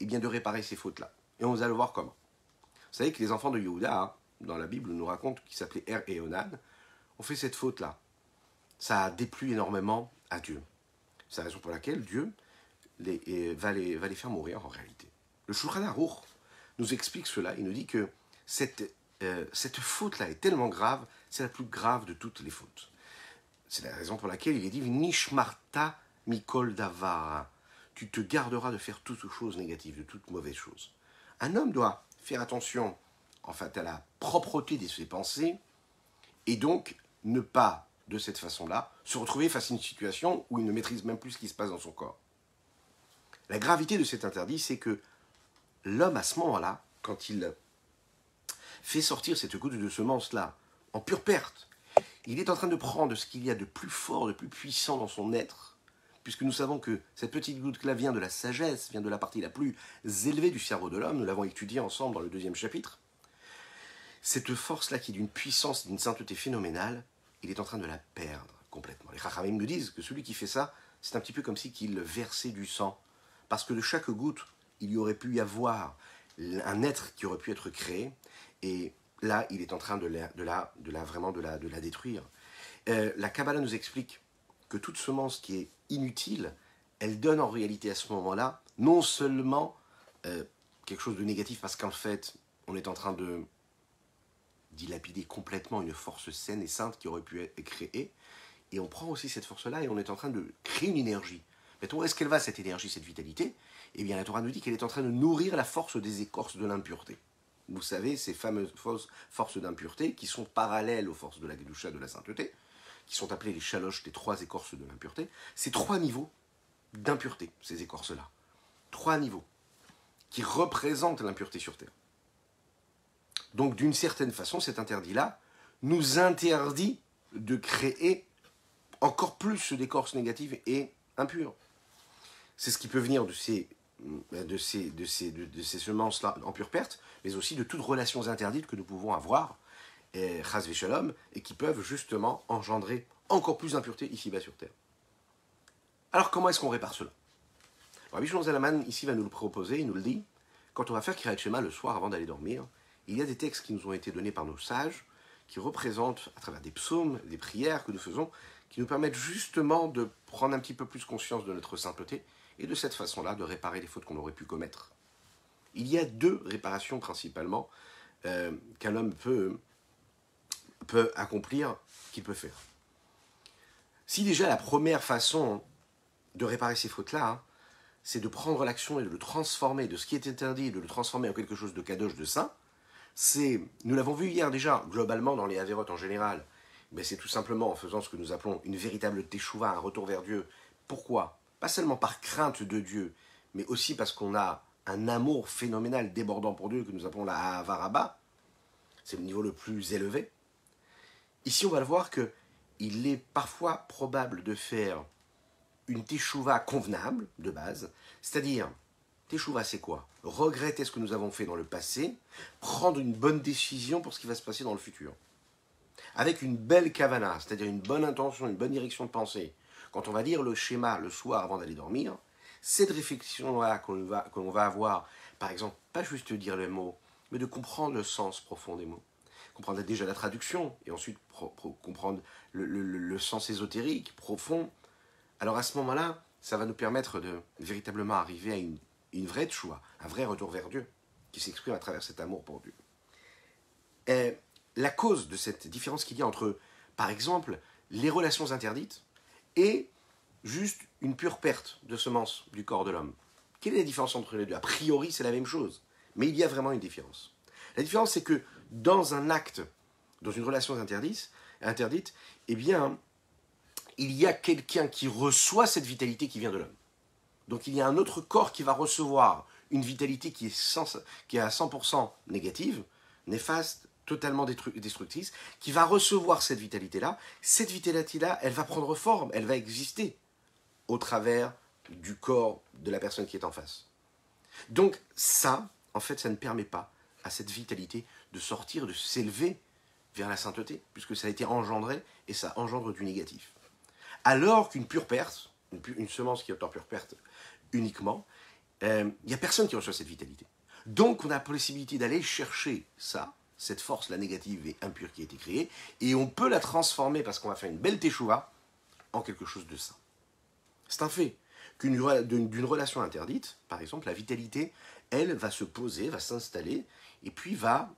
eh bien, de réparer ces fautes-là. Et on va le voir comment. Vous savez que les enfants de Yehuda, hein, dans la Bible, nous racontent qu'ils s'appelaient Er et Onan, ont fait cette faute-là. Ça a déplu énormément à Dieu. C'est la raison pour laquelle Dieu va les faire mourir en réalité. Le Shulchan Aruch nous explique cela. Il nous dit que cette faute-là est tellement grave, c'est la plus grave de toutes les fautes. C'est la raison pour laquelle il est dit Nishmarta mikol davar. Tu te garderas de faire toute chose négative, de toute mauvaise chose. Un homme doit faire attention en fait, à la propreté de ses pensées et donc ne pas, de cette façon-là, se retrouver face à une situation où il ne maîtrise même plus ce qui se passe dans son corps. La gravité de cet interdit, c'est que l'homme, à ce moment-là, quand il fait sortir cette goutte de semence-là en pure perte, il est en train de prendre ce qu'il y a de plus fort, de plus puissant dans son être, puisque nous savons que cette petite goutte-là vient de la sagesse, vient de la partie la plus élevée du cerveau de l'homme, nous l'avons étudié ensemble dans le 2e chapitre. Cette force-là qui est d'une puissance, d'une sainteté phénoménale, il est en train de la perdre complètement. Les Chachamim nous disent que celui qui fait ça, c'est un petit peu comme si qu'il versait du sang, parce que de chaque goutte, il y aurait pu y avoir un être qui aurait pu être créé, et là, il est en train de la détruire. La Kabbalah nous explique que toute semence qui est inutile, elle donne en réalité à ce moment-là, non seulement quelque chose de négatif, parce qu'en fait, on est en train de dilapider complètement une force saine et sainte qui aurait pu être créée, et on prend aussi cette force-là et on est en train de créer une énergie. Mais où est-ce qu'elle va, cette énergie, cette vitalité? Eh bien, la Torah nous dit qu'elle est en train de nourrir la force des écorces de l'impureté. Vous savez, ces fameuses forces d'impureté qui sont parallèles aux forces de la Kedusha, de la sainteté, qui sont appelées les chaloches, les 3 écorces de l'impureté. C'est 3 niveaux d'impureté, ces écorces-là. 3 niveaux qui représentent l'impureté sur Terre. Donc, d'une certaine façon, cet interdit-là nous interdit de créer encore plus d'écorces négatives et impures. C'est ce qui peut venir de ces semences-là en pure perte, mais aussi de toutes relations interdites que nous pouvons avoir, chas v'shalom, et qui peuvent justement engendrer encore plus d'impuretés ici-bas sur Terre. Alors, comment est-ce qu'on répare cela? Rabbi Shlomo Zalman, ici, va nous le proposer, il nous le dit, quand on va faire Kirat Shema le soir avant d'aller dormir, il y a des textes qui nous ont été donnés par nos sages, qui représentent, à travers des psaumes, des prières que nous faisons, qui nous permettent justement de prendre un petit peu plus conscience de notre sainteté, et de cette façon-là, de réparer les fautes qu'on aurait pu commettre. Il y a 2 réparations principalement qu'un homme peut accomplir, qu'il peut faire. Si déjà la première façon de réparer ces fautes-là, hein, c'est de prendre l'action et de le transformer, de ce qui est interdit, de le transformer en quelque chose de kadosh, de saint, nous l'avons vu hier déjà, globalement dans les Averot en général, mais c'est tout simplement en faisant ce que nous appelons une véritable teshuva, un retour vers Dieu. Pourquoi? Pas seulement par crainte de Dieu, mais aussi parce qu'on a un amour phénoménal débordant pour Dieu que nous appelons la Ahava Rabba. C'est le niveau le plus élevé. Ici, on va le voir qu'il est parfois probable de faire une teshuva convenable, de base, c'est-à-dire, teshuva c'est quoi? Regretter ce que nous avons fait dans le passé, prendre une bonne décision pour ce qui va se passer dans le futur. Avec une belle kavana, c'est-à-dire une bonne intention, une bonne direction de pensée. Quand on va lire le schéma le soir avant d'aller dormir, cette réflexion-là qu'on va avoir, par exemple, pas juste dire les mots, mais de comprendre le sens profond des mots. Comprendre déjà la traduction, et ensuite comprendre le sens ésotérique, profond. Alors à ce moment-là, ça va nous permettre de véritablement arriver à une vraie tchoua, un vrai retour vers Dieu, qui s'exprime à travers cet amour pour Dieu. Et la cause de cette différence qu'il y a entre, par exemple, les relations interdites et juste une pure perte de semences du corps de l'homme. Quelle est la différence entre les deux? A priori, c'est la même chose, mais il y a vraiment une différence. La différence, c'est que dans un acte, dans une relation interdite, eh bien, il y a quelqu'un qui reçoit cette vitalité qui vient de l'homme. Donc il y a un autre corps qui va recevoir une vitalité qui est à 100% négative, néfaste, totalement destructrice, qui va recevoir cette vitalité-là. Cette vitalité-là, elle va prendre forme, elle va exister au travers du corps de la personne qui est en face. Donc ça, en fait, ça ne permet pas à cette vitalité de sortir, de s'élever vers la sainteté, puisque ça a été engendré et ça engendre du négatif. Alors qu'une pure perte, une semence qui est en pure perte uniquement, il n'y a personne qui reçoit cette vitalité. Donc on a la possibilité d'aller chercher ça, cette force-là négative et impure qui a été créée, et on peut la transformer, parce qu'on va faire une belle teshuva, en quelque chose de sain. C'est un fait. D'une relation interdite, par exemple, la vitalité, elle, va se poser, va s'installer, et puis va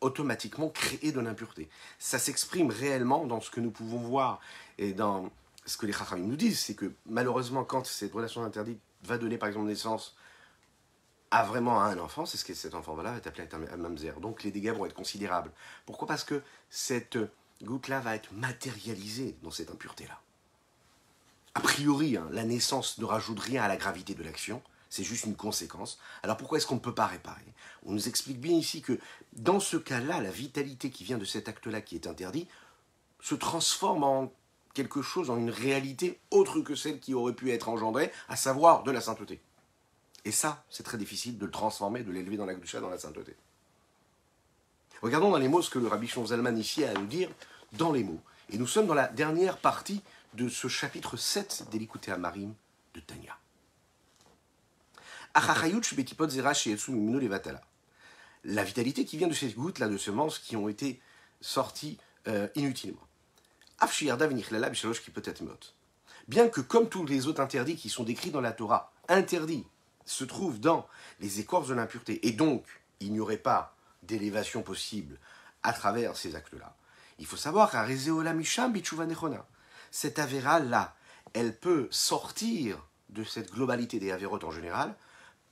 automatiquement créer de l'impureté. Ça s'exprime réellement dans ce que nous pouvons voir, et dans ce que les Chachamim nous disent, c'est que malheureusement, quand cette relation interdite va donner, par exemple, naissance à vraiment un enfant, c'est ce que cet enfant-là va être appelé un mamzer. Donc les dégâts vont être considérables. Pourquoi? Parce que cette goutte-là va être matérialisée dans cette impureté-là. A priori, la naissance ne rajoute rien à la gravité de l'action, c'est juste une conséquence. Alors pourquoi est-ce qu'on ne peut pas réparer? On nous explique bien ici que dans ce cas-là, la vitalité qui vient de cet acte-là qui est interdit se transforme en quelque chose, en une réalité autre que celle qui aurait pu être engendrée, à savoir de la sainteté. Et ça, c'est très difficile de le transformer, de l'élever dans la Gdusha, dans la sainteté. Regardons dans les mots ce que le Rabbi Shlomo Zalman ici a à nous dire dans les mots. Et nous sommes dans la dernière partie de ce chapitre 7 d'Elikutei Amarim de Tanya. La vitalité qui vient de ces gouttes-là de semences qui ont été sorties inutilement. Bien que comme tous les autres interdits qui sont décrits dans la Torah, interdits se trouvent dans les écorces de l'impureté, et donc il n'y aurait pas d'élévation possible à travers ces actes-là. Il faut savoir qu'à Rezeola Misham Bichuva Nechona, cette avéra-là, elle peut sortir de cette globalité des avérotes en général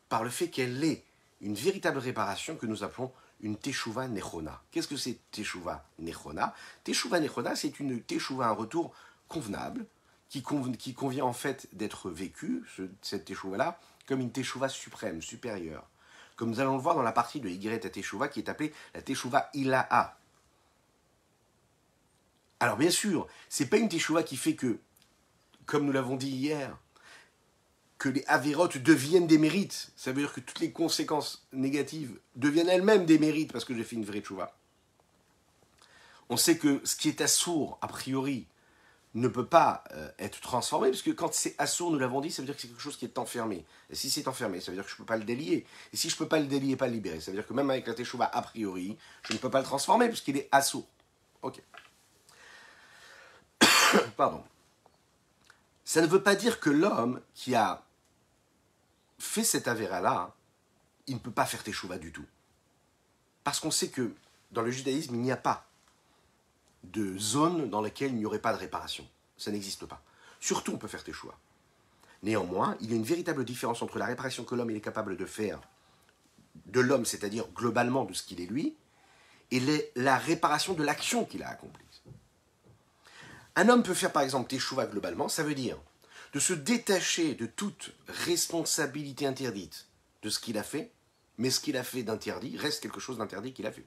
par le fait qu'elle est une véritable réparation que nous appelons une teshuva nechona. Qu'est-ce que c'est teshuva nechona? Teshuva nechona, c'est une teshuva, un retour convenable, qui convient en fait d'être vécu, cette teshuva-là, comme une teshuva suprême, supérieure. Comme nous allons le voir dans la partie de Higeret à teshuva qui est appelée la teshuva ilaha. Alors bien sûr, c'est pas une teshuva qui fait que, comme nous l'avons dit hier, que les avérotes deviennent des mérites. Ça veut dire que toutes les conséquences négatives deviennent elles-mêmes des mérites parce que j'ai fait une vraie teshuva. On sait que ce qui est assourd, a priori, ne peut pas être transformé, parce que quand c'est assourd, nous l'avons dit, ça veut dire que c'est quelque chose qui est enfermé. Et si c'est enfermé, ça veut dire que je ne peux pas le délier. Et si je ne peux pas le délier, pas le libérer, ça veut dire que même avec la teshuva, a priori, je ne peux pas le transformer, puisqu'il est assourd. Ok. Pardon. Ça ne veut pas dire que l'homme qui a fait cette avéra-là, il ne peut pas faire teshuva du tout. Parce qu'on sait que dans le judaïsme, il n'y a pas de zone dans laquelle il n'y aurait pas de réparation. Ça n'existe pas. Surtout, on peut faire teshuva. Néanmoins, il y a une véritable différence entre la réparation que l'homme est capable de faire de l'homme, c'est-à-dire globalement de ce qu'il est lui, et la réparation de l'action qu'il a accomplie. Un homme peut faire par exemple teshuva globalement, ça veut dire de se détacher de toute responsabilité interdite de ce qu'il a fait, mais ce qu'il a fait d'interdit reste quelque chose d'interdit qu'il a fait.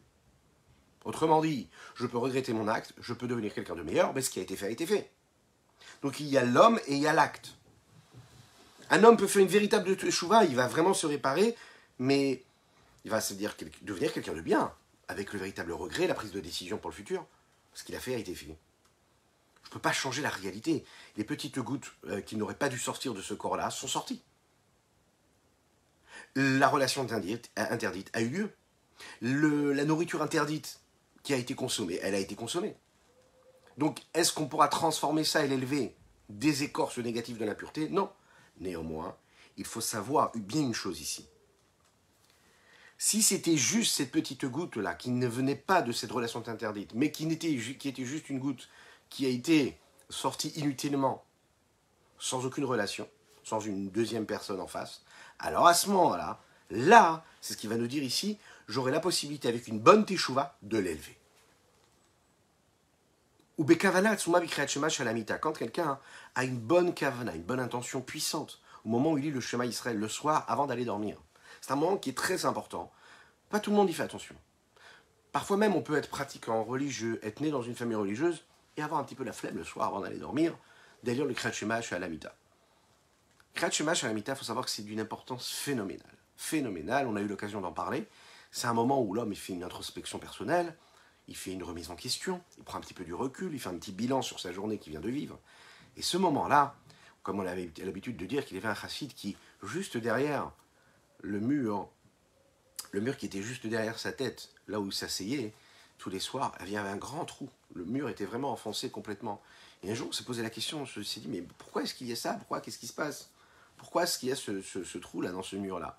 Autrement dit, je peux regretter mon acte, je peux devenir quelqu'un de meilleur, mais ce qui a été fait a été fait. Donc il y a l'homme et il y a l'acte. Un homme peut faire une véritable teshuva, il va vraiment se réparer, mais il va se dire devenir quelqu'un de bien, avec le véritable regret, la prise de décision pour le futur. Ce qu'il a fait a été fait. Je ne peux pas changer la réalité. Les petites gouttes qui n'auraient pas dû sortir de ce corps-là sont sorties. La relation interdite a eu lieu. La nourriture interdite qui a été consommée, elle a été consommée. Donc, est-ce qu'on pourra transformer ça et l'élever des écorces négatives de l'impureté? Non. Néanmoins, il faut savoir bien une chose ici. Si c'était juste cette petite goutte-là, qui ne venait pas de cette relation interdite, mais qui était juste une goutte qui a été sortie inutilement, sans aucune relation, sans une deuxième personne en face, alors à ce moment-là, là, c'est ce qu'il va nous dire ici, j'aurai la possibilité avec une bonne teshuva de l'élever. Ou bekavana tsuma bikriat shema shalamita, quand quelqu'un a une bonne kavana, une bonne intention puissante, au moment où il lit le Shema Israël le soir avant d'aller dormir. C'est un moment qui est très important. Pas tout le monde y fait attention. Parfois même, on peut être pratiquant religieux, être né dans une famille religieuse, et avoir un petit peu la flemme le soir avant d'aller dormir, d'aller lire le Kriyat Shema Shalamita. Kriyat Shema Shalamita, il faut savoir que c'est d'une importance phénoménale. Phénoménale, on a eu l'occasion d'en parler. C'est un moment où l'homme il fait une introspection personnelle, il fait une remise en question, il prend un petit peu du recul, il fait un petit bilan sur sa journée qu'il vient de vivre. Et ce moment-là, comme on avait l'habitude de dire qu'il y avait un chassid qui juste derrière le mur qui était juste derrière sa tête, là où il s'asseyait, tous les soirs, il y avait un grand trou. Le mur était vraiment enfoncé complètement. Et un jour, on s'est posé la question, on s'est dit, mais pourquoi est-ce qu'il y a ça? Pourquoi? Qu'est-ce qui se passe? Pourquoi est-ce qu'il y a ce trou-là dans ce mur-là?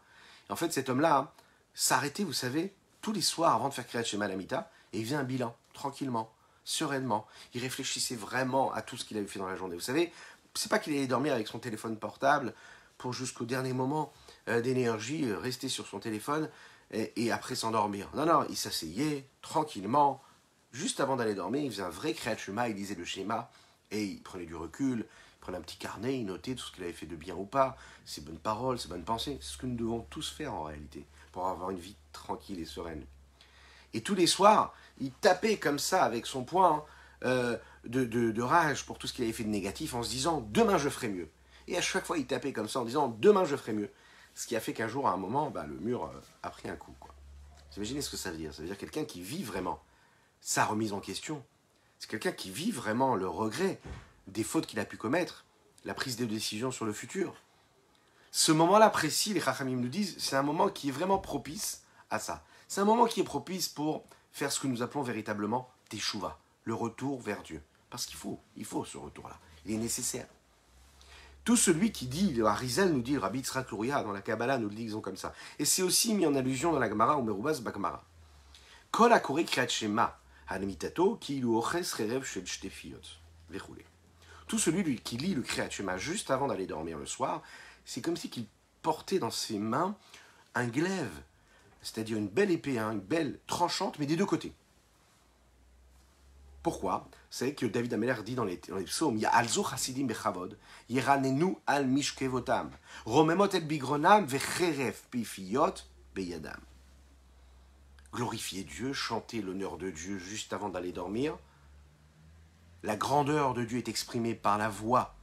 Et en fait, cet homme-là s'arrêtait, vous savez, tous les soirs avant de faire Kriyat Shema Lamita, et il faisait un bilan, tranquillement, sereinement. Il réfléchissait vraiment à tout ce qu'il avait fait dans la journée. Vous savez, c'est pas qu'il allait dormir avec son téléphone portable pour jusqu'au dernier moment d'énergie, rester sur son téléphone et après s'endormir. Non, non, il s'asseyait tranquillement, juste avant d'aller dormir, il faisait un vrai Kriyat Shema, il lisait le schéma, et il prenait du recul, il prenait un petit carnet, il notait tout ce qu'il avait fait de bien ou pas, ses bonnes paroles, ses bonnes pensées. C'est ce que nous devons tous faire en réalité, pour avoir une vie tranquille et sereine. Et tous les soirs, il tapait comme ça avec son poing de rage pour tout ce qu'il avait fait de négatif en se disant « demain je ferai mieux ». Et à chaque fois, il tapait comme ça en disant « demain je ferai mieux ». Ce qui a fait qu'un jour, à un moment, le mur a pris un coup, quoi. Vous imaginez ce que ça veut dire? Ça veut dire quelqu'un qui vit vraiment sa remise en question. C'est quelqu'un qui vit vraiment le regret des fautes qu'il a pu commettre, la prise de décision sur le futur. Ce moment-là précis, les Chachamim nous disent, c'est un moment qui est vraiment propice à ça. C'est un moment qui est propice pour faire ce que nous appelons véritablement teshuva, le retour vers Dieu. Parce qu'il faut ce retour-là. Il est nécessaire. Tout celui qui dit, le Harizal nous dit, le Rabbi Yitzhak Luria, dans la Kabbalah, nous le disons comme ça. Et c'est aussi mis en allusion dans la Gemara, ou Merubaz Bakmara. Kol hakore Kriyat Shema hanmitato ki ilu oches rerev shel shte fiyot vechoulé. Tout celui qui lit le Kriyat Shema juste avant d'aller dormir le soir, c'est comme si qu'il portait dans ses mains un glaive, c'est-à-dire une belle épée, une belle tranchante, mais des deux côtés. Pourquoi? Vous savez que David Ameller dit dans les psaumes, Ya alzo chasidim bechavod, yeranenu al mishkevotam, romemot et bigronam vecheref pifiyot beyadam. Glorifier Dieu, chanter l'honneur de Dieu juste avant d'aller dormir. La grandeur de Dieu est exprimée par la voix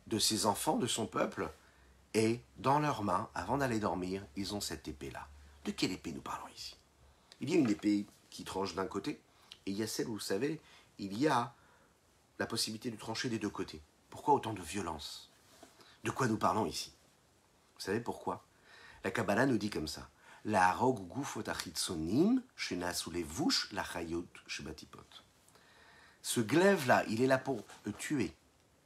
de ses enfants, de son peuple, et dans leurs mains, avant d'aller dormir, ils ont cette épée-là. De quelle épée nous parlons ici? Il y a une épée qui tranche d'un côté, et il y a celle où, vous savez, il y a la possibilité de trancher des deux côtés. Pourquoi autant de violence? De quoi nous parlons ici? Vous savez pourquoi? La Kabbalah nous dit comme ça. La harog gufot achitzonim shenasu levush lachayot shebatipot. Ce glaive-là, il est là pour tuer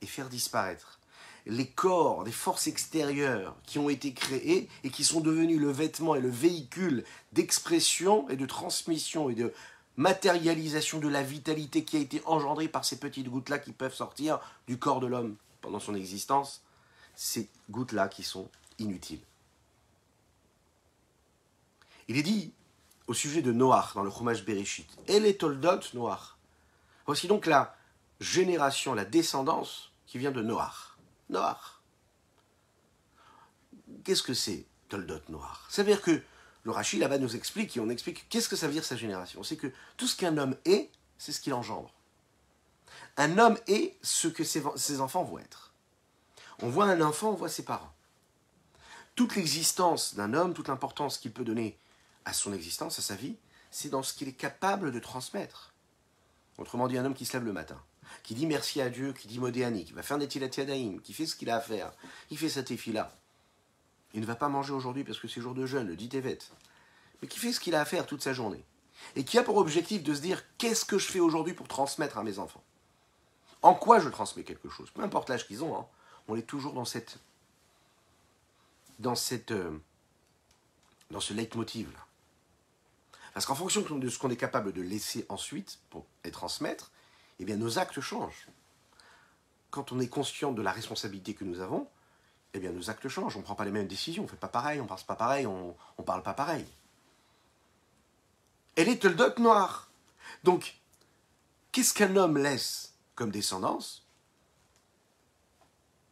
et faire disparaître les corps des forces extérieures qui ont été créées et qui sont devenus le vêtement et le véhicule d'expression et de transmission et de matérialisation de la vitalité qui a été engendrée par ces petites gouttes-là qui peuvent sortir du corps de l'homme pendant son existence. Ces gouttes-là qui sont inutiles. Il est dit au sujet de Noach dans le Chumash Bereshit, El et Toldot Noach. Voici donc la génération, la descendance qui vient de Noach. Noach. Qu'est-ce que c'est Toldot Noach? Ça veut dire que le Rashi là-bas nous explique, et on explique qu'est-ce que ça veut dire sa génération. C'est que tout ce qu'un homme est, c'est ce qu'il engendre. Un homme est ce que ses enfants vont être. On voit un enfant, on voit ses parents. Toute l'existence d'un homme, toute l'importance qu'il peut donner à son existence, à sa vie, c'est dans ce qu'il est capable de transmettre. Autrement dit, un homme qui se lève le matin, qui dit merci à Dieu, qui dit Modéani, qui va faire Netilat Yadayim, qui fait ce qu'il a à faire, il fait sa tefila. Il ne va pas manger aujourd'hui parce que c'est jour de jeûne, le dit Tevet, mais qui fait ce qu'il a à faire toute sa journée. Et qui a pour objectif de se dire qu'est-ce que je fais aujourd'hui pour transmettre à mes enfants? En quoi je transmets quelque chose? Peu importe l'âge qu'ils ont, on est toujours dans ce leitmotiv-là. Parce qu'en fonction de ce qu'on est capable de laisser ensuite pour les transmettre, eh bien nos actes changent. Quand on est conscient de la responsabilité que nous avons, eh bien nos actes changent. On ne prend pas les mêmes décisions, on ne fait pas pareil, on ne pense pas pareil, on ne parle pas pareil. Elle est Toldot Noach. Donc, qu'est-ce qu'un homme laisse comme descendance?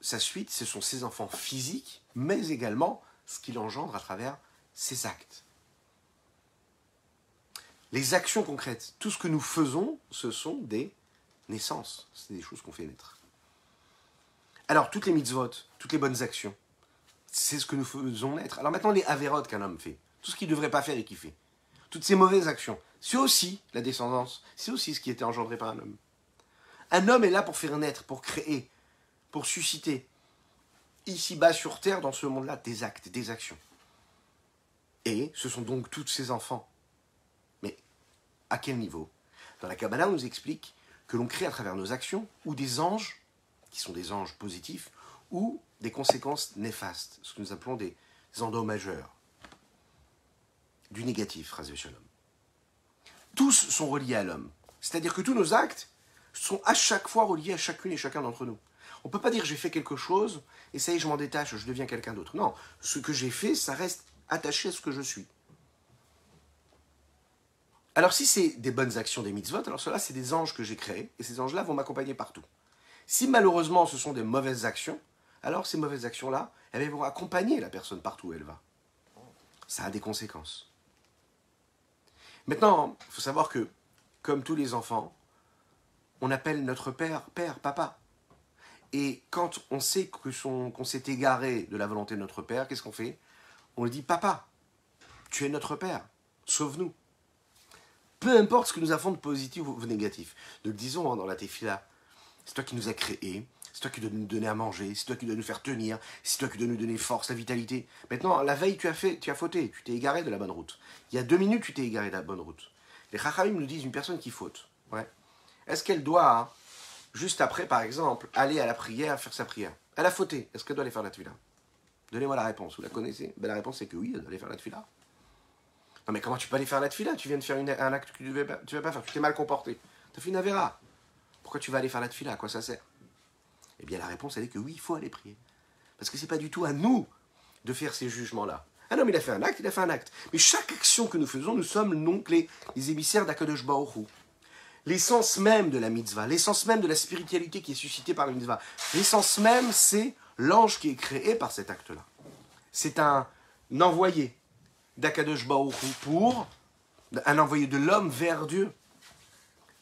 Sa suite, ce sont ses enfants physiques, mais également ce qu'il engendre à travers ses actes. Les actions concrètes, tout ce que nous faisons, ce sont des naissances. C'est des choses qu'on fait naître. Alors, toutes les mitzvot, toutes les bonnes actions, c'est ce que nous faisons naître. Alors maintenant, les avérotes qu'un homme fait, tout ce qu'il ne devrait pas faire et qu'il fait, toutes ces mauvaises actions, c'est aussi la descendance, c'est aussi ce qui était engendré par un homme. Un homme est là pour faire naître, pour créer, pour susciter. ici-bas sur Terre, dans ce monde-là, des actes, des actions. Et ce sont donc tous ces enfants. Mais à quel niveau? Dans la Kabbalah, on nous explique que l'on crée à travers nos actions, ou des anges, qui sont des anges positifs, ou des conséquences néfastes, ce que nous appelons des endommageurs, du négatif, Chas v'Shalom. Tous sont reliés à l'homme. C'est-à-dire que tous nos actes sont à chaque fois reliés à chacune et chacun d'entre nous. On ne peut pas dire j'ai fait quelque chose, et ça y est, je m'en détache, je deviens quelqu'un d'autre. Non, ce que j'ai fait, ça reste attaché à ce que je suis. Alors si c'est des bonnes actions, des mitzvot, alors cela c'est des anges que j'ai créés, et ces anges-là vont m'accompagner partout. Si malheureusement ce sont des mauvaises actions, alors ces mauvaises actions-là, elles vont accompagner la personne partout où elle va. Ça a des conséquences. Maintenant, il faut savoir que, comme tous les enfants, on appelle notre père, père, papa. Et quand on sait qu'on s'est égaré de la volonté de notre père, qu'est-ce qu'on fait? On lui dit, papa, tu es notre père, sauve-nous. Peu importe ce que nous avons de positif ou de négatif. Nous le disons dans la Tefila, c'est toi qui nous as créés, c'est toi qui dois nous donner à manger, c'est toi qui dois nous faire tenir, c'est toi qui dois nous donner force, la vitalité. Maintenant, la veille, tu as fauté, tu t'es égaré de la bonne route. Il y a 2 minutes, tu t'es égaré de la bonne route. Les Chachamim nous disent une personne qui faute. Ouais. Est-ce qu'elle doit, juste après, par exemple, aller à la prière, faire sa prière? Elle a fauté. Est-ce qu'elle doit aller faire la Tefila? Donnez-moi la réponse. Vous la connaissez? Ben, la réponse, c'est que oui, elle doit aller faire la Tefila. Non, mais comment tu peux aller faire la Tefila? Tu viens de faire un acte que tu ne vas pas faire. Tu t'es mal comporté. Tu as fait une avéra. Pourquoi tu vas aller faire la Tefila? À quoi ça sert? Eh bien, la réponse, elle est que oui, il faut aller prier. Parce que ce n'est pas du tout à nous de faire ces jugements-là. Ah non, mais il a fait un acte, il a fait un acte. Mais chaque action que nous faisons, nous sommes donc les émissaires d'Akadosh Baruch Hu. L'essence même de la mitzvah, l'essence même de la spiritualité qui est suscitée par la mitzvah, l'essence même, c'est l'ange qui est créé par cet acte-là. C'est un envoyé d'Akadosh Baruch Hu un envoyé de l'homme vers Dieu.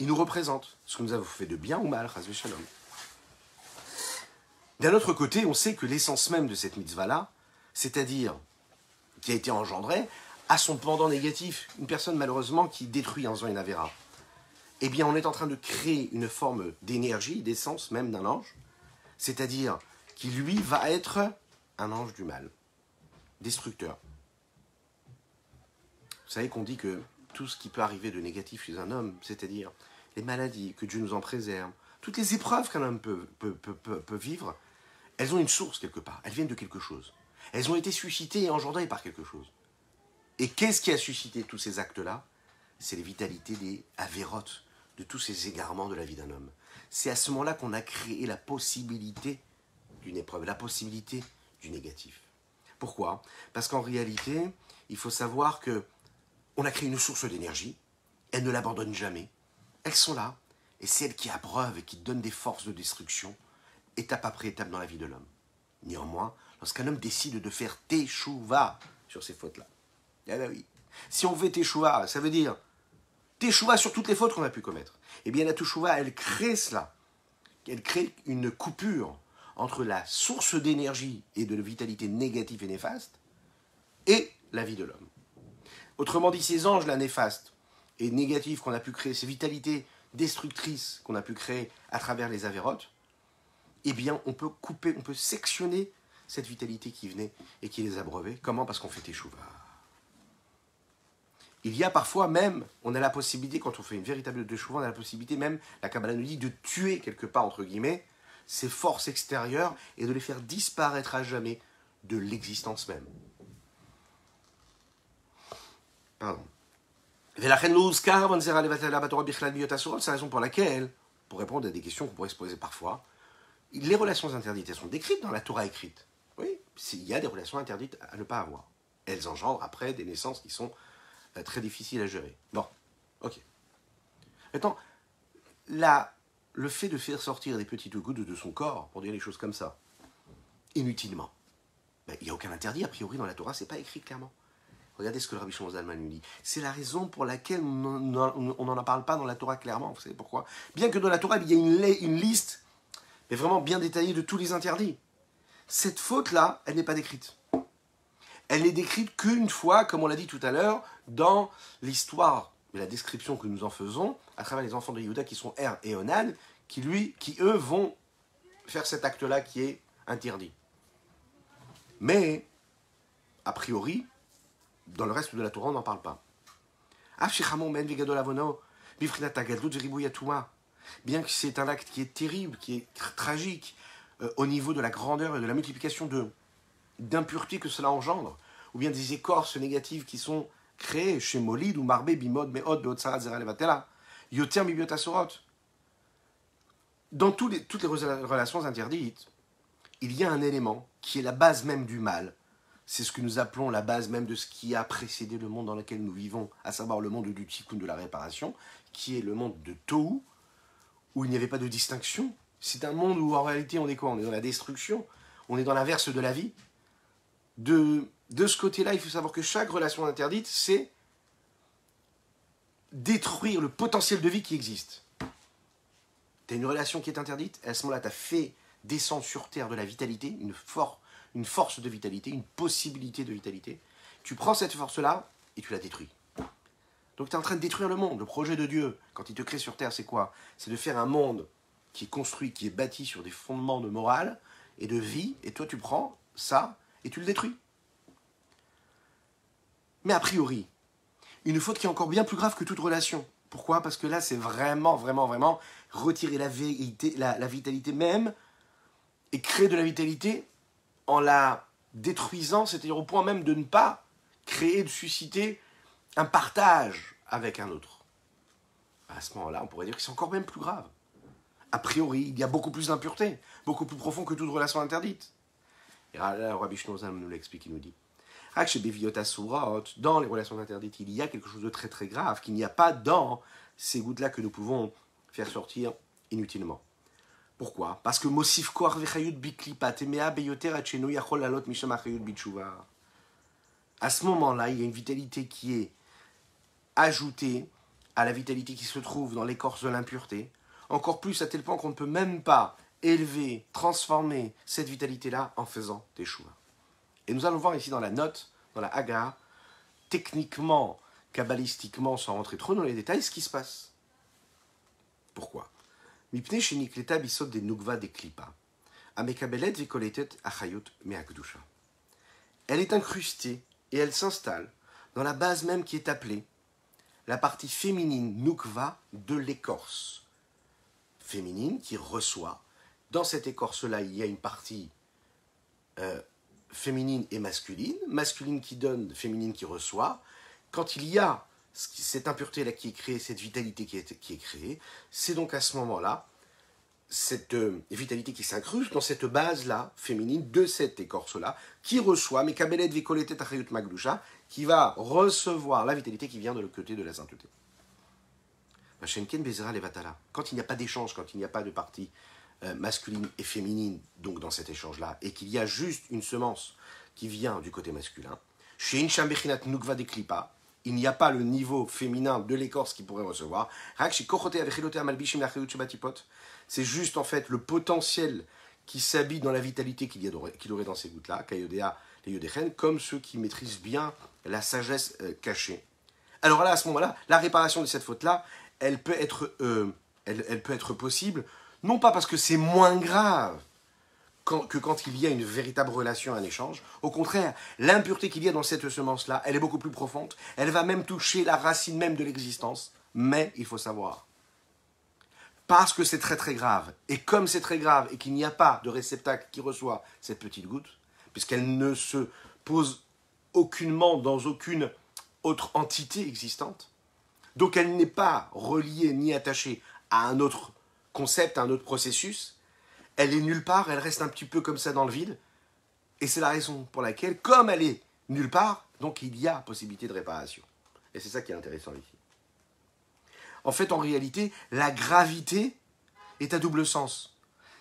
Il nous représente ce que nous avons fait de bien ou mal, Chas v'Shalom. D'un autre côté, on sait que l'essence même de cette mitzvah-là, c'est-à-dire qui a été engendrée, a son pendant négatif. Une personne, malheureusement, qui détruit en faisant une avéra. Eh bien, on est en train de créer une forme d'énergie, d'essence même d'un ange, c'est-à-dire qui, lui, va être un ange du mal, destructeur. Vous savez qu'on dit que tout ce qui peut arriver de négatif chez un homme, c'est-à-dire les maladies, que Dieu nous en préserve, toutes les épreuves qu'un homme peut vivre, elles ont une source quelque part, elles viennent de quelque chose. Elles ont été suscitées et engendrées par quelque chose. Et qu'est-ce qui a suscité tous ces actes-là? C'est les vitalités des avérotes, de tous ces égarements de la vie d'un homme. C'est à ce moment-là qu'on a créé la possibilité d'une épreuve, la possibilité du négatif. Pourquoi? Parce qu'en réalité, il faut savoir que on a créé une source d'énergie, elles ne l'abandonnent jamais, elles sont là, et c'est elles qui abreuvent et qui donnent des forces de destruction, étape après étape dans la vie de l'homme. Néanmoins, lorsqu'un homme décide de faire teshuva sur ces fautes-là, eh bien oui, si on fait teshuva, ça veut dire teshuva sur toutes les fautes qu'on a pu commettre. Eh bien la teshuva, elle crée cela. Elle crée une coupure entre la source d'énergie et de vitalité négative et néfaste et la vie de l'homme. Autrement dit, ces anges là néfastes et négatifs qu'on a pu créer, ces vitalités destructrices qu'on a pu créer à travers les avérotes, eh bien on peut couper, on peut sectionner cette vitalité qui venait et qui les abreuvait. Comment? Parce qu'on fait teshuva. Il y a parfois même, on a la possibilité, quand on fait une véritable teshuva, on a la possibilité même, la Kabbalah nous dit, de tuer quelque part, entre guillemets, ces forces extérieures et de les faire disparaître à jamais de l'existence même. Pardon. C'est la raison pour laquelle, pour répondre à des questions qu'on pourrait se poser parfois, les relations interdites, elles sont décrites dans la Torah écrite. Oui, il y a des relations interdites à ne pas avoir. Elles engendrent après des naissances qui sont très difficiles à gérer. Bon, ok. Maintenant, le fait de faire sortir des petites gouttes de son corps, pour dire les choses comme ça, inutilement, il n'y a aucun interdit, a priori dans la Torah, c'est pas écrit clairement. Regardez ce que le Rabbi Shlomo Zalman nous dit. C'est la raison pour laquelle on n'en parle pas dans la Torah clairement. Vous savez pourquoi? Bien que dans la Torah, il y a une liste, mais vraiment bien détaillée de tous les interdits. Cette faute-là, elle n'est pas décrite. Elle n'est décrite qu'une fois, comme on l'a dit tout à l'heure, dans l'histoire et la description que nous en faisons, à travers les enfants de Yehuda qui sont Er et Onan, qui eux vont faire cet acte-là qui est interdit. Mais, a priori, dans le reste de la Torah, on n'en parle pas. Bien que c'est un acte qui est terrible, qui est tragique, au niveau de la grandeur et de la multiplication d'impuretés que cela engendre, ou bien des écorces négatives qui sont créées chez Molid ou Marbé, Bimod, Meod, Beotsarat, Zera, Levatela, Yoter, Mibiota, Sorot. Dans toutes les relations interdites, il y a un élément qui est la base même du mal. C'est ce que nous appelons la base même de ce qui a précédé le monde dans lequel nous vivons, à savoir le monde du tikkun, de la réparation, qui est le monde de Tohu, où il n'y avait pas de distinction. C'est un monde où en réalité on est quoi? On est dans la destruction, on est dans l'inverse de la vie. De ce côté-là, il faut savoir que chaque relation interdite, c'est détruire le potentiel de vie qui existe. Tu as une relation qui est interdite, et à ce moment-là, tu as fait descendre sur terre de la vitalité, une force de vitalité, une possibilité de vitalité. Tu prends cette force-là et tu la détruis. Donc tu es en train de détruire le monde. Le projet de Dieu, quand il te crée sur terre, c'est quoi? C'est de faire un monde qui est construit, qui est bâti sur des fondements de morale et de vie, et toi tu prends ça et tu le détruis. Mais a priori, une faute qui est encore bien plus grave que toute relation. Pourquoi? Parce que là, c'est vraiment retirer la vitalité même et créer de la vitalité en la détruisant, c'est-à-dire au point même de ne pas créer, de susciter un partage avec un autre. À ce moment-là, on pourrait dire que c'est encore même plus grave. A priori, il y a beaucoup plus d'impureté, beaucoup plus profond que toute relation interdite. Et là, le Rabbi Shnozan nous l'explique, il nous dit dans les relations interdites, il y a quelque chose de très très grave qu'il n'y a pas dans ces gouttes-là que nous pouvons faire sortir inutilement. Pourquoi? Parce que Mosif Koar Vechayut Biklipa Temea Beyoter Achenu Yachol Lalot Misham Achayut Bitshuva. À ce moment-là, il y a une vitalité qui est ajoutée à la vitalité qui se trouve dans l'écorce de l'impureté, encore plus à tel point qu'on ne peut même pas élever, transformer cette vitalité-là en faisant teshuva. Et nous allons voir ici dans la note, dans la Haga, techniquement, kabbalistiquement, sans rentrer trop dans les détails, ce qui se passe. Pourquoi? Mipnei shenikleta bisod de nukva de klipa, amekabelet vikoletet achayot meakdusha. Elle est incrustée et elle s'installe dans la base même qui est appelée la partie féminine nukva de l'écorce. Féminine qui reçoit. Dans cette écorce-là, il y a une partie féminine et masculine qui donne, féminine qui reçoit. Quand il y a cette impureté-là qui est créée, cette vitalité qui est créée, c'est donc à ce moment-là, cette vitalité qui s'incruste dans cette base-là, féminine, de cette écorce-là, qui reçoit, mais kabelet vikoletet achayut magdusha, qui va recevoir la vitalité qui vient de l'autre côté de la sainteté. Quand il n'y a pas d'échange, quand il n'y a pas de partie masculine et féminine, donc dans cet échange-là, et qu'il y a juste une semence qui vient du côté masculin, il n'y a pas le niveau féminin de l'écorce qu'il pourrait recevoir. C'est juste en fait le potentiel qui s'habille dans la vitalité qu'il aurait dans ces gouttes-là, comme ceux qui maîtrisent bien la sagesse cachée. Alors là, à ce moment-là, la réparation de cette faute-là, elle peut être possible, non pas parce que c'est moins grave que quand il y a une véritable relation, un échange. Au contraire, l'impureté qu'il y a dans cette semence-là, elle est beaucoup plus profonde. Elle va même toucher la racine même de l'existence. Mais il faut savoir, parce que c'est très très grave, et comme c'est très grave et qu'il n'y a pas de réceptacle qui reçoit cette petite goutte, puisqu'elle ne se pose aucunement dans aucune autre entité existante, donc elle n'est pas reliée ni attachée à un autre concept, à un autre processus, elle est nulle part, elle reste un petit peu comme ça dans le vide, et c'est la raison pour laquelle, comme elle est nulle part, donc il y a possibilité de réparation. Et c'est ça qui est intéressant ici. En fait, en réalité, la gravité est à double sens.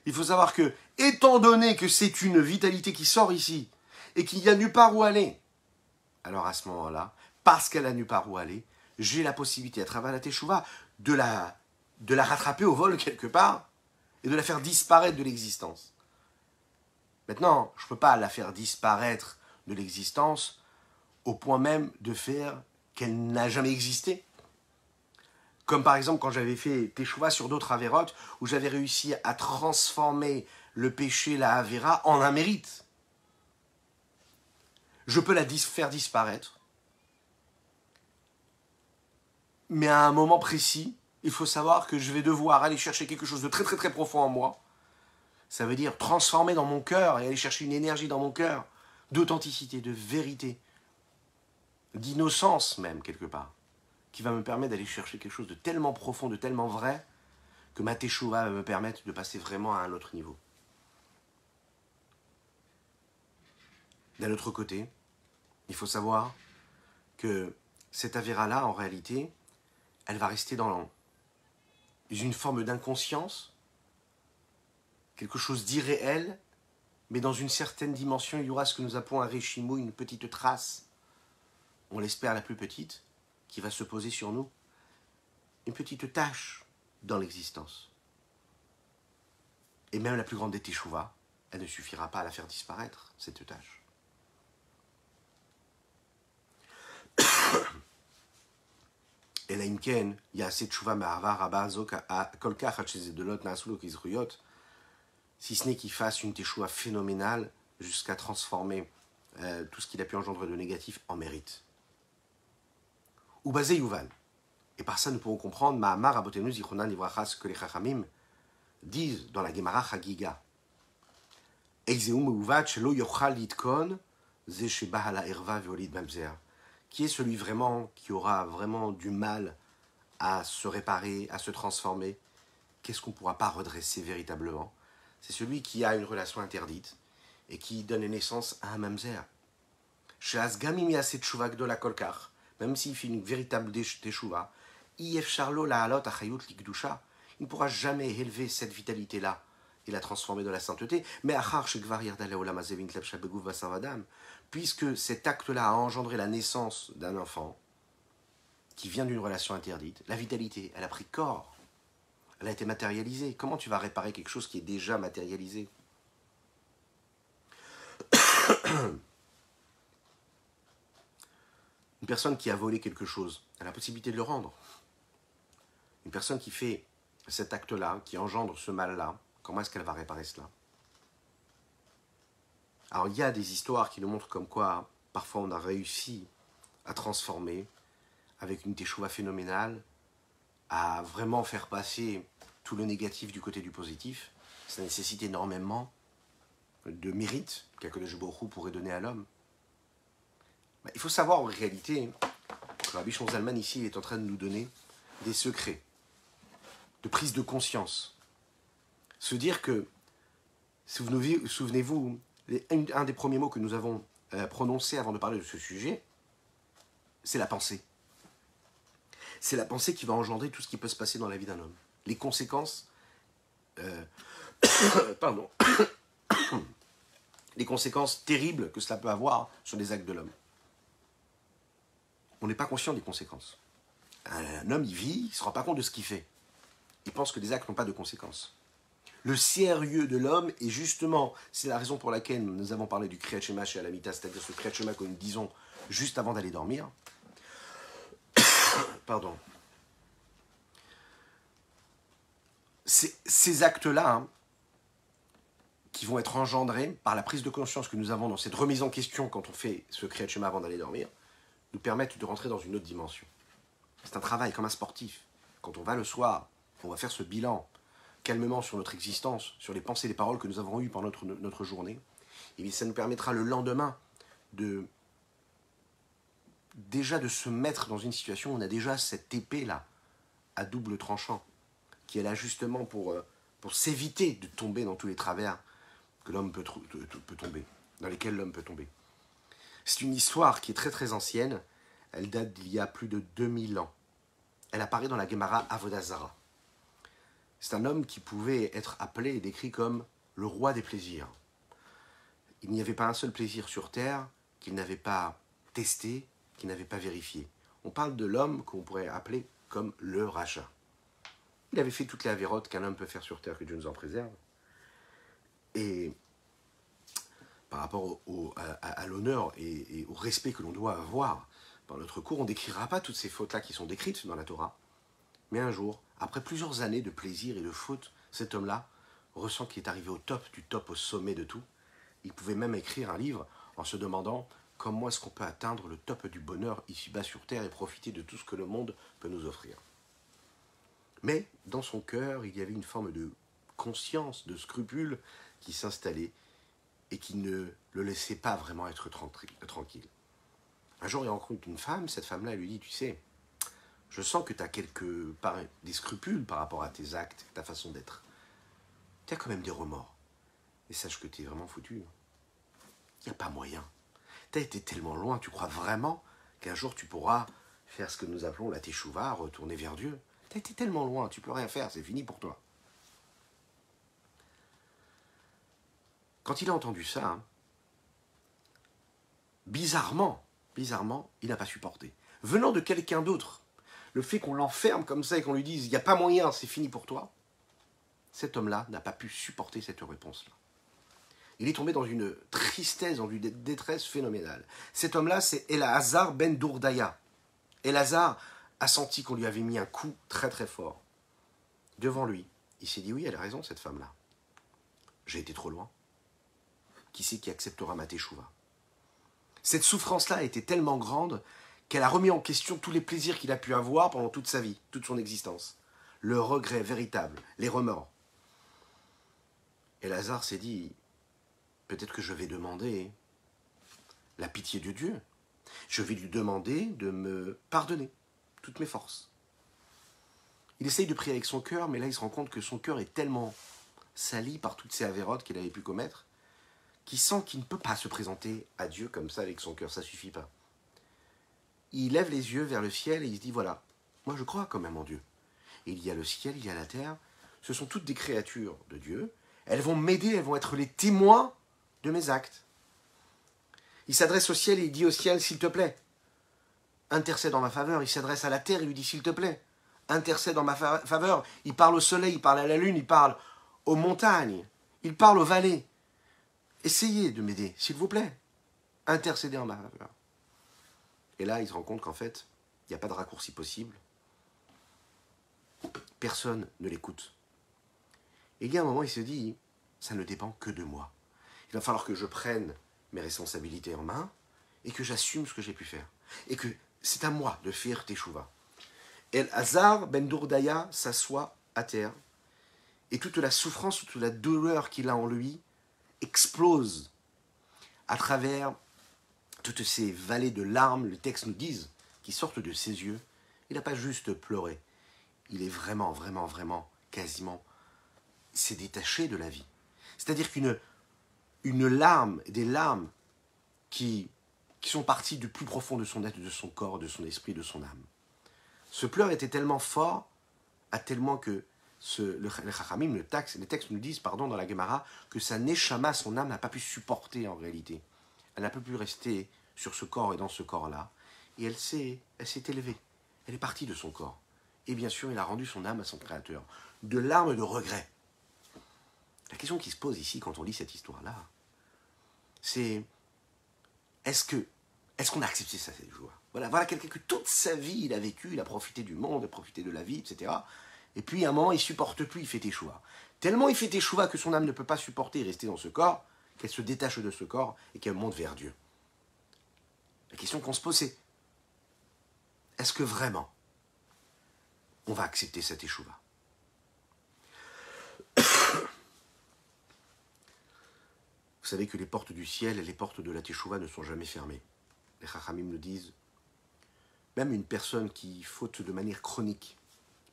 Il faut savoir que, étant donné que c'est une vitalité qui sort ici, et qu'il n'y a nulle part où aller, alors à ce moment-là, parce qu'elle a nulle part où aller, j'ai la possibilité, à travers la teshuva, de la rattraper au vol quelque part, et de la faire disparaître de l'existence. Maintenant, je ne peux pas la faire disparaître de l'existence au point même de faire qu'elle n'a jamais existé. Comme par exemple quand j'avais fait teshuva sur d'autres avérotes, où j'avais réussi à transformer le péché, la avéra, en un mérite. Je peux la faire disparaître. Mais à un moment précis, il faut savoir que je vais devoir aller chercher quelque chose de très très très profond en moi. Ça veut dire transformer dans mon cœur et aller chercher une énergie dans mon cœur d'authenticité, de vérité, d'innocence même quelque part, qui va me permettre d'aller chercher quelque chose de tellement profond, de tellement vrai, que ma teshuva va me permettre de passer vraiment à un autre niveau. D'un autre côté, il faut savoir que cette avéra-là, en réalité, elle va rester dans une forme d'inconscience, quelque chose d'irréel, mais dans une certaine dimension, il y aura ce que nous appelons un réchimo, une petite trace, on l'espère la plus petite, qui va se poser sur nous, une petite tache dans l'existence. Et même la plus grande des teshuva, elle ne suffira pas à la faire disparaître, cette tâche. Et là, imken, il y a cette teshuva ma'ava rabba zok kolkach delot na'asulo kizruyot, si ce n'est qu'il fasse une teshuva phénoménale jusqu'à transformer tout ce qu'il a pu engendrer de négatif en mérite. Ou basé yuval. Et par ça, nous pouvons comprendre Ma'amar Abotenu Zichronan Livrachas que les Chachamim disent dans la Gemara Chagiga. Qui est celui vraiment qui aura vraiment du mal à se réparer, à se transformer? Qu'est-ce qu'on ne pourra pas redresser véritablement? C'est celui qui a une relation interdite et qui donne naissance à un mamzer. Même s'il fait une véritable teshuva, il ne pourra jamais élever cette vitalité-là et la transformer dans la sainteté. Mais puisque cet acte-là a engendré la naissance d'un enfant qui vient d'une relation interdite, la vitalité, elle a pris corps, elle a été matérialisée. Comment tu vas réparer quelque chose qui est déjà matérialisé? Une personne qui a volé quelque chose a la possibilité de le rendre. Une personne qui fait cet acte-là, qui engendre ce mal-là, comment est-ce qu'elle va réparer cela? Alors il y a des histoires qui nous montrent comme quoi parfois on a réussi à transformer avec une teshuva phénoménale, à vraiment faire passer tout le négatif du côté du positif. Ça nécessite énormément de mérite qu'Akadosh Baruch Hu pourrait donner à l'homme. Il faut savoir en réalité que Rabbi Shimon Zalman ici est en train de nous donner des secrets de prise de conscience. Se dire que, souvenez-vous, un des premiers mots que nous avons prononcé avant de parler de ce sujet, c'est la pensée. C'est la pensée qui va engendrer tout ce qui peut se passer dans la vie d'un homme. Les conséquences, les conséquences terribles que cela peut avoir sur les actes de l'homme. On n'est pas conscient des conséquences. Un homme, il vit, il ne se rend pas compte de ce qu'il fait. Il pense que les actes n'ont pas de conséquences. Le sérieux de l'homme, et justement, c'est la raison pour laquelle nous avons parlé du Kriyat Shema chez Alamita, c'est-à-dire ce Kriyat Shema que nous disons juste avant d'aller dormir. Pardon. Ces actes-là, qui vont être engendrés par la prise de conscience que nous avons dans cette remise en question quand on fait ce Kriyat Shema avant d'aller dormir, nous permettent de rentrer dans une autre dimension. C'est un travail comme un sportif. Quand on va le soir, on va faire ce bilan calmement sur notre existence, sur les pensées et les paroles que nous avons eues pendant notre journée, et bien ça nous permettra le lendemain déjà de se mettre dans une situation où on a déjà cette épée-là, à double tranchant, qui est là justement pour s'éviter de tomber dans tous les travers que l'homme peut tomber, dans lesquels l'homme peut tomber. C'est une histoire qui est très très ancienne, elle date d'il y a plus de 2000 ans. Elle apparaît dans la Gemara Avodah Zara. C'est un homme qui pouvait être appelé et décrit comme le roi des plaisirs. Il n'y avait pas un seul plaisir sur terre qu'il n'avait pas testé, qu'il n'avait pas vérifié. On parle de l'homme qu'on pourrait appeler comme le rachat. Il avait fait toutes les avérotes qu'un homme peut faire sur terre, que Dieu nous en préserve. Et par rapport à l'honneur et au respect que l'on doit avoir dans notre cours, on ne décrira pas toutes ces fautes-là qui sont décrites dans la Torah. Mais un jour, après plusieurs années de plaisir et de fautes, cet homme-là ressent qu'il est arrivé au top du top, au sommet de tout. Il pouvait même écrire un livre en se demandant comment est-ce qu'on peut atteindre le top du bonheur ici-bas sur Terre et profiter de tout ce que le monde peut nous offrir. Mais dans son cœur, il y avait une forme de conscience, de scrupule qui s'installait et qui ne le laissait pas vraiment être tranquille. Un jour, il rencontre une femme, cette femme-là lui dit, tu sais, je sens que tu as des scrupules par rapport à tes actes, ta façon d'être. Tu as quand même des remords. Et sache que tu es vraiment foutu. Il n'y a pas moyen. Tu as été tellement loin, tu crois vraiment qu'un jour tu pourras faire ce que nous appelons la teshuva, retourner vers Dieu. Tu as été tellement loin, tu peux rien faire, c'est fini pour toi. Quand il a entendu ça, bizarrement, il n'a pas supporté. Venant de quelqu'un d'autre, le fait qu'on l'enferme comme ça et qu'on lui dise « il n'y a pas moyen, c'est fini pour toi », cet homme-là n'a pas pu supporter cette réponse-là. Il est tombé dans une tristesse, dans une détresse phénoménale. Cet homme-là, c'est Elazar ben Dourdaya. Elazar a senti qu'on lui avait mis un coup très très fort. Devant lui, il s'est dit « oui, elle a raison cette femme-là. J'ai été trop loin. Qui c'est qui acceptera ma teshuva ?» Cette souffrance-là a été tellement grande qu'elle a remis en question tous les plaisirs qu'il a pu avoir pendant toute sa vie, toute son existence. Le regret véritable, les remords. Et Lazare s'est dit, peut-être que je vais demander la pitié de Dieu. Je vais lui demander de me pardonner toutes mes forces. Il essaye de prier avec son cœur, mais là il se rend compte que son cœur est tellement sali par toutes ces avérotes qu'il avait pu commettre, qu'il sent qu'il ne peut pas se présenter à Dieu comme ça avec son cœur, ça ne suffit pas. Il lève les yeux vers le ciel et il se dit, voilà, moi je crois quand même en Dieu. Et il y a le ciel, il y a la terre, ce sont toutes des créatures de Dieu, elles vont m'aider, elles vont être les témoins de mes actes. Il s'adresse au ciel et il dit au ciel, s'il te plaît, intercède en ma faveur. Il s'adresse à la terre et lui dit, s'il te plaît, intercède en ma faveur. Il parle au soleil, il parle à la lune, il parle aux montagnes, il parle aux vallées. Essayez de m'aider, s'il vous plaît. Intercédez en ma faveur. Et là, il se rend compte qu'en fait, il n'y a pas de raccourci possible. Personne ne l'écoute. Et il y a un moment, il se dit, ça ne dépend que de moi. Il va falloir que je prenne mes responsabilités en main et que j'assume ce que j'ai pu faire. Et que c'est à moi de faire teshuva. Elazar ben Dourdaya s'assoit à terre et toute la souffrance, toute la douleur qu'il a en lui explose à travers toutes ces vallées de larmes, les textes nous disent, qui sortent de ses yeux. Il n'a pas juste pleuré. Il est vraiment, vraiment, vraiment, quasiment, s'est détaché de la vie. C'est-à-dire une larme, des larmes qui sont parties du plus profond de son être, de son corps, de son esprit, de son âme. Ce pleur était tellement fort, à tellement que les Chachamim, les textes nous disent, dans la Gemara, que sa neshama, son âme, n'a pas pu supporter en réalité. Elle n'a pas pu rester sur ce corps et dans ce corps-là. Et elle s'est élevée. Elle est partie de son corps. Et bien sûr, il a rendu son âme à son Créateur. De larmes de regret. La question qui se pose ici, quand on lit cette histoire-là, c'est est-ce qu'on a accepté ça, cette joie ? Voilà quelqu'un que toute sa vie, il a vécu, il a profité du monde, il a profité de la vie, etc. Et puis, à un moment, il ne supporte plus, il fait teshuva. Tellement il fait teshuva que son âme ne peut pas supporter et rester dans ce corps, qu'elle se détache de ce corps et qu'elle monte vers Dieu. La question qu'on se pose, c'est est-ce que vraiment on va accepter cette teshuva ? Vous savez que les portes du ciel et les portes de la teshuva ne sont jamais fermées. Les Chachamim nous disent, même une personne qui faute de manière chronique,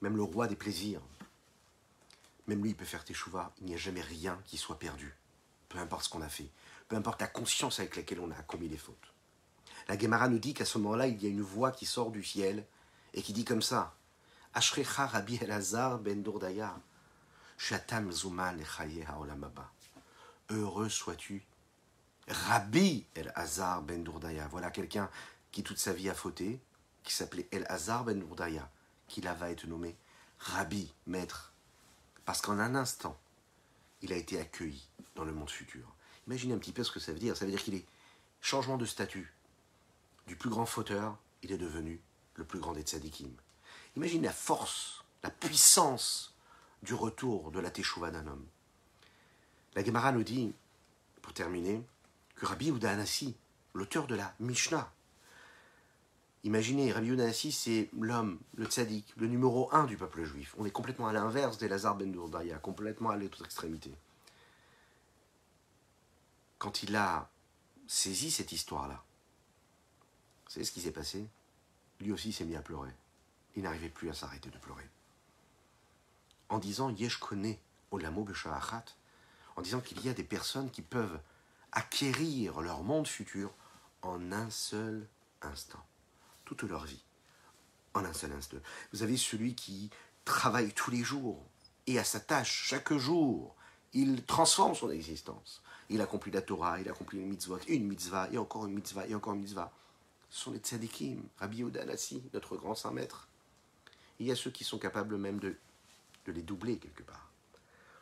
même le roi des plaisirs, même lui il peut faire teshuva, il n'y a jamais rien qui soit perdu. Peu importe ce qu'on a fait, peu importe la conscience avec laquelle on a commis les fautes. La Gemara nous dit qu'à ce moment-là, il y a une voix qui sort du ciel et qui dit comme ça, Ashrecha Rabbi Elazar ben Dourdaya, Shatam Zuman Echaye Haolam Haba. Heureux sois-tu, Rabbi Elazar ben Dourdaya. Voilà quelqu'un qui toute sa vie a fauté, qui s'appelait Elazar ben Dourdaya, qui là va être nommé Rabbi, maître. Parce qu'en un instant, il a été accueilli dans le monde futur. Imaginez un petit peu ce que ça veut dire. Ça veut dire qu'il est changement de statut. Du plus grand fauteur, il est devenu le plus grand des tzadikim. Imaginez la force, la puissance du retour de la teshuva d'un homme. La Gemara nous dit, pour terminer, que Rabbi Yehuda Hanassi, l'auteur de la Mishnah. Imaginez, Rabbi Yehuda Hanassi, c'est l'homme, le tzaddik, le numéro 1 du peuple juif. On est complètement à l'inverse d'Elazar ben Dourdaya, complètement à l'autre extrémité. Quand il a saisi cette histoire-là, vous savez ce qui s'est passé? Lui aussi s'est mis à pleurer. Il n'arrivait plus à s'arrêter de pleurer. En disant Yesh kone olamo b'sha'achat, en disant qu'il y a des personnes qui peuvent acquérir leur monde futur en un seul instant. Toute leur vie, en un seul instant. Vous avez celui qui travaille tous les jours et à sa tâche, chaque jour, il transforme son existence. Il accomplit la Torah, il accomplit une mitzvah, et encore une mitzvah, et encore une mitzvah. Ce sont les tzadikim, Rabbi Yehuda Hanassi, notre grand saint maître. Il y a ceux qui sont capables même de les doubler quelque part.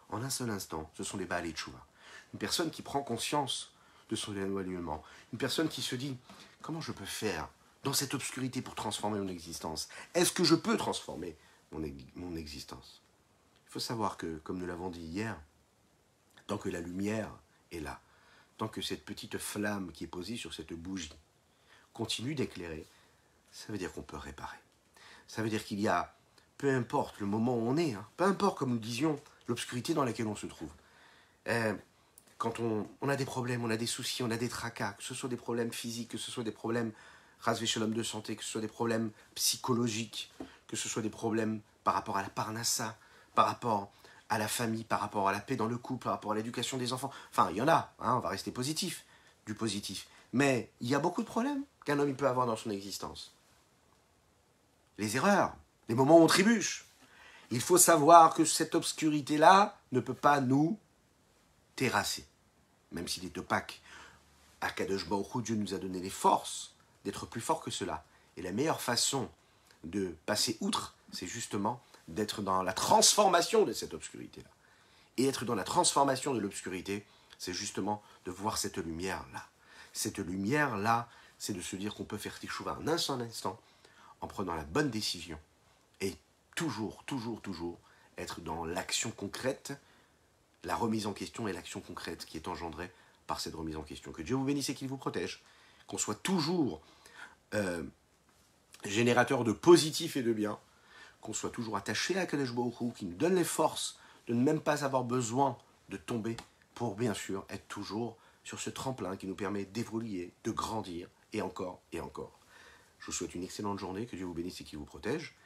En un seul instant, ce sont les Baalei Teshuvah. Une personne qui prend conscience de son éloignement, une personne qui se dit « Comment je peux faire dans cette obscurité pour transformer mon existence? Est-ce que je peux transformer mon existence ?» Il faut savoir que, comme nous l'avons dit hier, tant que la lumière est là, tant que cette petite flamme qui est posée sur cette bougie continue d'éclairer, ça veut dire qu'on peut réparer. Ça veut dire qu'il y a, peu importe le moment où on est, peu importe, comme nous disions, l'obscurité dans laquelle on se trouve. Quand on a des problèmes, on a des soucis, on a des tracas, que ce soit des problèmes physiques, que ce soit des problèmes ras veshalom de santé, que ce soit des problèmes psychologiques, que ce soit des problèmes par rapport à la parnassa, par rapport à la famille, par rapport à la paix dans le couple, par rapport à l'éducation des enfants. Enfin, il y en a, on va rester positif, du positif. Mais il y a beaucoup de problèmes qu'un homme il peut avoir dans son existence. Les erreurs, les moments où on trébuche. Il faut savoir que cette obscurité-là ne peut pas nous terrasser, même s'il est opaque. Akadosh Baruch Hu, Dieu nous a donné les forces d'être plus forts que cela. Et la meilleure façon de passer outre, c'est justement d'être dans la transformation de cette obscurité-là. Et être dans la transformation de l'obscurité, c'est justement de voir cette lumière-là. Cette lumière-là, c'est de se dire qu'on peut faire teshuva en un seul instant, en prenant la bonne décision. Et toujours être dans l'action concrète, la remise en question et l'action concrète qui est engendrée par cette remise en question. Que Dieu vous bénisse et qu'il vous protège. Qu'on soit toujours générateur de positif et de bien. Qu'on soit toujours attaché à Kadosh Baruch Hu, qui nous donne les forces de ne même pas avoir besoin de tomber pour bien sûr être toujours sur ce tremplin qui nous permet d'évoluer, de grandir et encore et encore. Je vous souhaite une excellente journée, que Dieu vous bénisse et qu'il vous protège.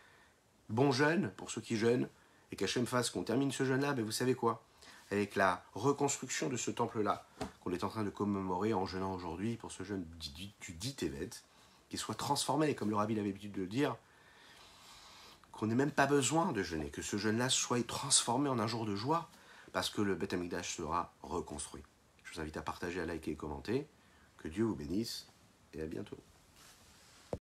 Bon jeûne pour ceux qui jeûnent et qu'Hachem fasse qu'on termine ce jeûne-là, vous savez quoi? Avec la reconstruction de ce temple-là qu'on est en train de commémorer en jeûnant aujourd'hui pour ce jeûne du dit Tevet, qu'il soit transformé, comme le Rabbi avait l'habitude de le dire, qu'on n'ait même pas besoin de jeûner, que ce jeûne-là soit transformé en un jour de joie, parce que le Beth Amikdash sera reconstruit. Je vous invite à partager, à liker et commenter. Que Dieu vous bénisse, et à bientôt.